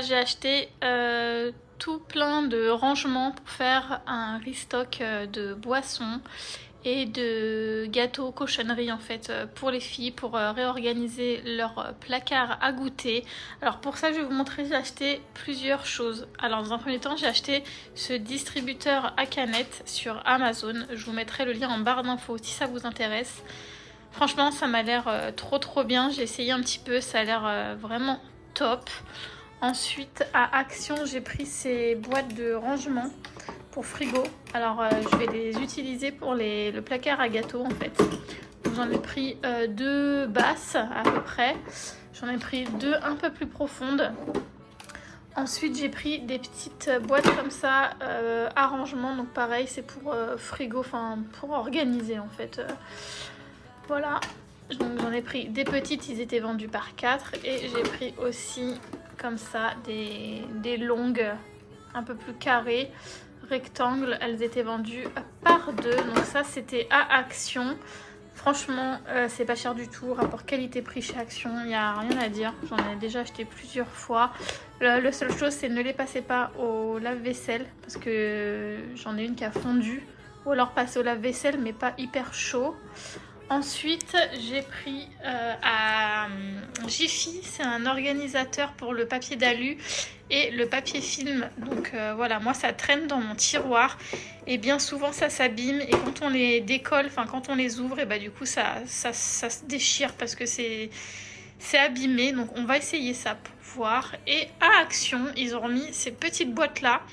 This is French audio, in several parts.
j'ai acheté tout plein de rangements pour faire un restock de boissons et de gâteaux cochonneries en fait pour les filles, pour réorganiser leur placard à goûter. Alors pour ça je vais vous montrer, j'ai acheté plusieurs choses. Alors dans un premier temps j'ai acheté ce distributeur à canettes sur Amazon. Je vous mettrai le lien en barre d'infos si ça vous intéresse. Franchement ça m'a l'air trop bien, j'ai essayé un petit peu, ça a l'air vraiment top. Ensuite à Action j'ai pris ces boîtes de rangement pour frigo. Alors je vais les utiliser pour le placard à gâteaux en fait. J'en ai pris deux basses à peu près. J'en ai pris deux un peu plus profondes. Ensuite j'ai pris des petites boîtes comme ça à rangement. Donc pareil c'est pour frigo, enfin pour organiser en fait. Voilà. Donc j'en ai pris des petites, ils étaient vendus par 4. Et j'ai pris aussi comme ça des longues un peu plus carrées, rectangles, elles étaient vendues par 2. Donc ça c'était à Action. Franchement c'est pas cher du tout, rapport qualité-prix chez Action, il n'y a rien à dire. J'en ai déjà acheté plusieurs fois. La seule chose c'est ne les passez pas au lave-vaisselle parce que j'en ai une qui a fondu. Ou alors passer au lave-vaisselle mais pas hyper chaud. Ensuite j'ai pris à Jiffy, c'est un organisateur pour le papier d'alu et le papier film. Donc voilà, moi ça traîne dans mon tiroir et bien souvent ça s'abîme et quand on les décolle, enfin quand on les ouvre, et bah du coup ça se déchire parce que c'est abîmé. Donc on va essayer ça pour voir. Et à Action ils ont remis ces petites boîtes là,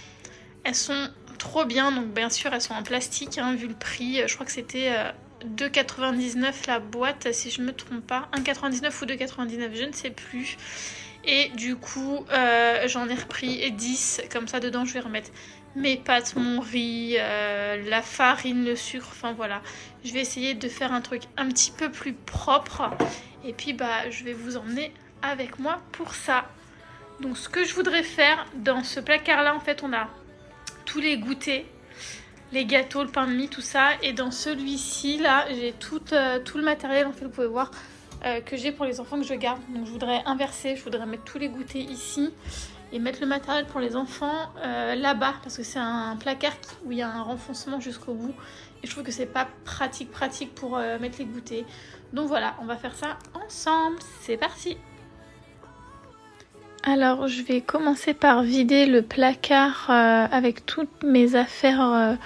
elles sont trop bien. Donc bien sûr elles sont en plastique hein, vu le prix, je crois que c'était 2,99 la boîte si je me trompe pas, 1,99 ou 2,99 je ne sais plus. Et du coup j'en ai repris 10 comme ça. Dedans je vais remettre mes pâtes, mon riz, la farine, le sucre, enfin voilà. Je vais essayer de faire un truc un petit peu plus propre et puis bah je vais vous emmener avec moi pour ça. Donc ce que je voudrais faire dans ce placard là, en fait on a tous les goûters, les gâteaux, le pain de mie, tout ça. Et dans celui-ci là j'ai tout le matériel en fait, vous pouvez voir que j'ai pour les enfants que je garde. Donc je voudrais inverser, je voudrais mettre tous les goûters ici et mettre le matériel pour les enfants là-bas parce que c'est un placard où il y a un renfoncement jusqu'au bout et je trouve que c'est pas pratique pour mettre les goûters. Donc voilà, on va faire ça ensemble, c'est parti. Alors je vais commencer par vider le placard avec toutes mes affaires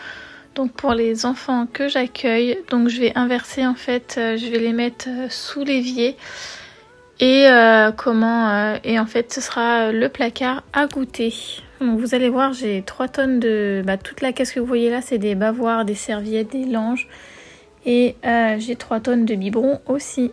donc pour les enfants que j'accueille. Donc je vais inverser en fait, je vais les mettre sous l'évier et et en fait ce sera le placard à goûter. Donc vous allez voir, j'ai 3 tonnes de toute la caisse que vous voyez là, c'est des bavoirs, des serviettes, des langes et j'ai 3 tonnes de biberons aussi.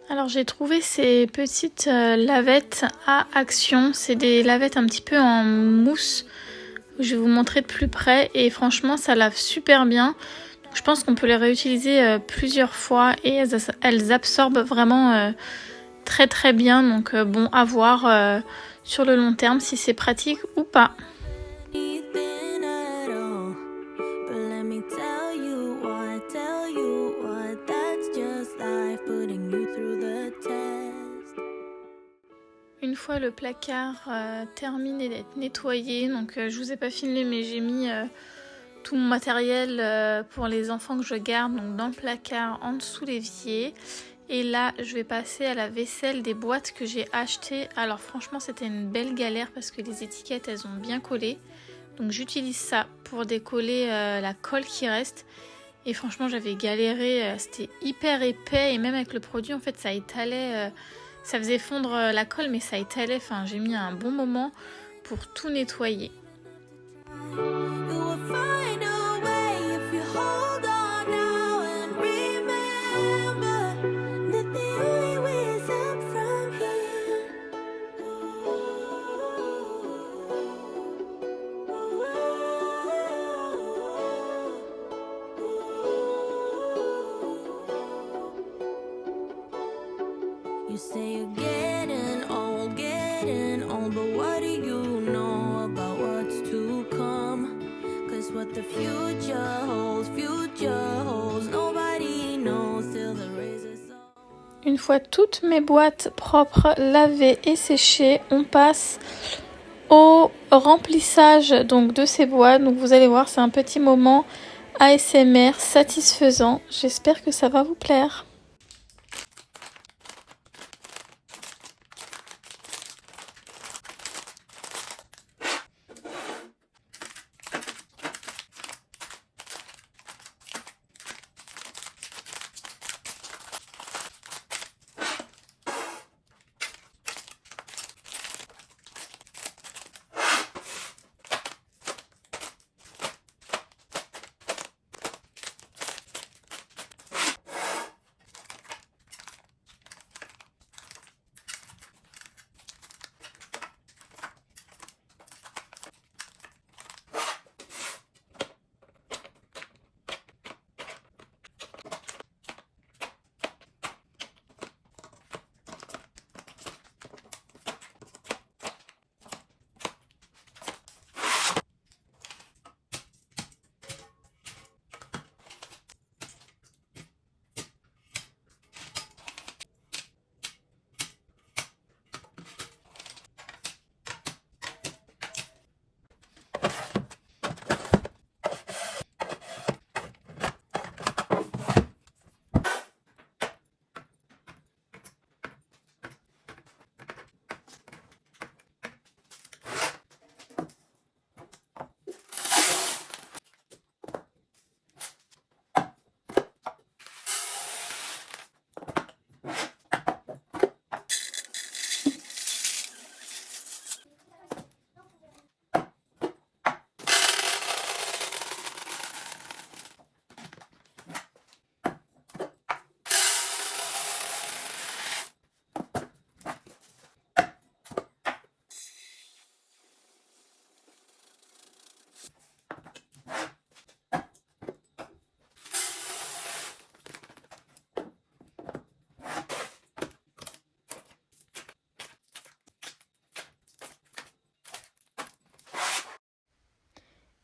Alors j'ai trouvé ces petites lavettes à Action, c'est des lavettes un petit peu en mousse, je vais vous montrer de plus près et franchement ça lave super bien. Donc, je pense qu'on peut les réutiliser plusieurs fois et elles absorbent vraiment très bien, donc bon à voir sur le long terme si c'est pratique ou pas. Une fois le placard terminé d'être nettoyé, donc je vous ai pas filmé mais j'ai mis tout mon matériel pour les enfants que je garde donc dans le placard en dessous l'évier. Et là je vais passer à la vaisselle des boîtes que j'ai achetées. Alors franchement c'était une belle galère parce que les étiquettes elles ont bien collé. Donc j'utilise ça pour décoller la colle qui reste. Et franchement j'avais galéré, c'était hyper épais et même avec le produit en fait ça étalait, ça faisait fondre la colle mais ça étalait, enfin j'ai mis un bon moment pour tout nettoyer. You say you're getting old, but what do you know about what's to come? 'Cause what the future holds, nobody knows till the razor's all. Une fois toutes mes boîtes propres, lavées et séchées, on passe au remplissage donc de ces boîtes. Donc vous allez voir, c'est un petit moment ASMR satisfaisant. J'espère que ça va vous plaire.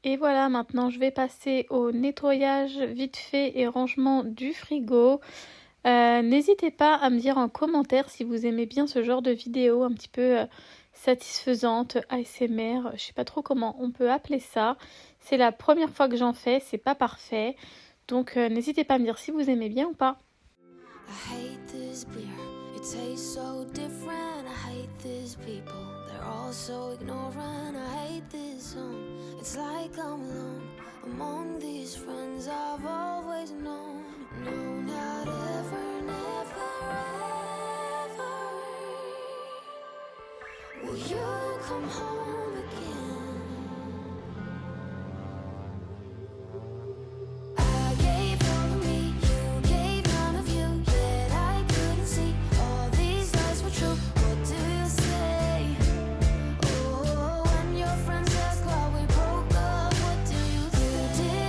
Et voilà, maintenant je vais passer au nettoyage vite fait et rangement du frigo. N'hésitez pas à me dire en commentaire si vous aimez bien ce genre de vidéo un petit peu satisfaisante, ASMR, je sais pas trop comment on peut appeler ça. C'est la première fois que j'en fais, c'est pas parfait. Donc n'hésitez pas à me dire si vous aimez bien ou pas. I hate this beer, it tastes so different. I hate these people, they're all so ignorant. I hate this song, it's like I'm alone among these friends I've always known. No, not ever, never, ever will you come home again. I gave all of me, you gave none of you, yet I couldn't see all these lies were true. What do you say? Oh, when your friends ask why we broke up, what do you say? You did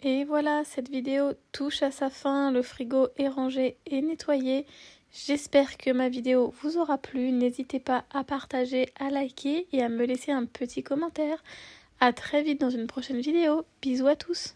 Et voilà, cette vidéo touche à sa fin, le frigo est rangé et nettoyé. J'espère que ma vidéo vous aura plu, n'hésitez pas à partager, à liker et à me laisser un petit commentaire. À très vite dans une prochaine vidéo, bisous à tous.